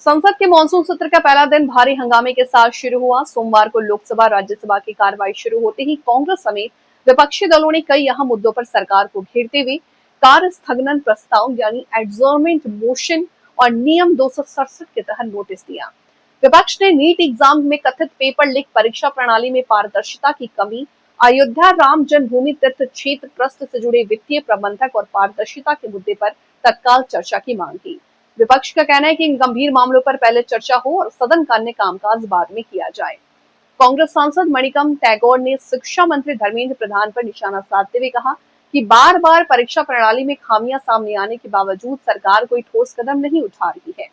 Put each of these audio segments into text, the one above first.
संसद के मानसून सत्र का पहला दिन भारी हंगामे के साथ शुरू हुआ। सोमवार को लोकसभा राज्यसभा की कार्रवाई शुरू होते ही कांग्रेस समेत विपक्षी दलों ने कई अहम मुद्दों पर सरकार को घेरते हुए कार्य स्थगन प्रस्ताव यानी एडजर्नमेंट मोशन और नियम 267 के तहत नोटिस दिया। विपक्ष ने नीट एग्जाम में कथित पेपर लीक, परीक्षा प्रणाली में पारदर्शिता की कमी, अयोध्या राम जन्मभूमि तीर्थ क्षेत्र ट्रस्ट से जुड़े वित्तीय प्रबंधक और पारदर्शिता के मुद्दे पर तत्काल चर्चा की मांग की। विपक्ष का कहना है कि इन गंभीर मामलों पर पहले चर्चा हो और सदन का अन्य कामकाज बाद में किया जाए। कांग्रेस सांसद मणिकम टैगोर ने शिक्षा मंत्री धर्मेंद्र प्रधान पर निशाना साधते हुए कहा कि बार बार परीक्षा प्रणाली में खामियां सामने आने के बावजूद सरकार कोई ठोस कदम नहीं उठा रही है।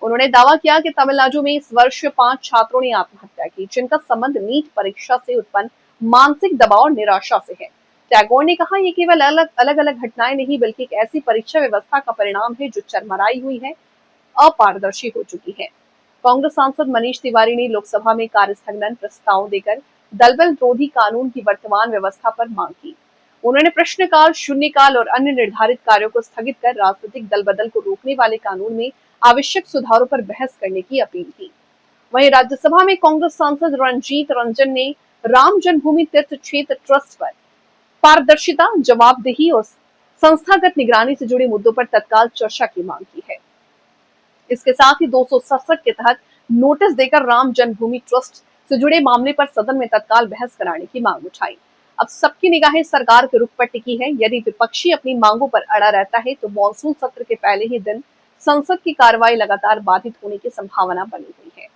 उन्होंने दावा किया कि तमिलनाडु में इस वर्ष 5 छात्रों ने आत्महत्या की, जिनका संबंध नीट परीक्षा से उत्पन्न मानसिक दबाव और निराशा से है। टैगोर ने कहा, ये केवल अलग अलग घटनाएं नहीं बल्कि एक ऐसी परीक्षा व्यवस्था का परिणाम है जो चरमराई हुई है, अपारदर्शी हो चुकी है। कांग्रेस सांसद मनीष तिवारी ने लोकसभा में कार्य स्थगन प्रस्ताव देकर दलबल विरोधी कानून की वर्तमान व्यवस्था पर मांग की। उन्होंने प्रश्नकाल, शून्यकाल और अन्य निर्धारित कार्यों को स्थगित कर राजनीतिक दल बदल को रोकने वाले कानून में आवश्यक सुधारों पर बहस करने की अपील की। वहीं राज्यसभा में कांग्रेस सांसद रंजीत रंजन ने राम जन्मभूमि तीर्थ क्षेत्र ट्रस्ट पर पारदर्शिता, जवाबदेही और संस्थागत निगरानी से जुड़े मुद्दों पर तत्काल चर्चा की मांग की है। इसके साथ ही 267 के तहत नोटिस देकर राम जन्मभूमि ट्रस्ट से जुड़े मामले पर सदन में तत्काल बहस कराने की मांग उठाई। अब सबकी निगाहें सरकार के रुख पर टिकी है। यदि विपक्षी अपनी मांगों पर अड़ा रहता है तो मानसून सत्र के पहले ही दिन संसद की कार्रवाई लगातार बाधित होने की संभावना बनी हुई है।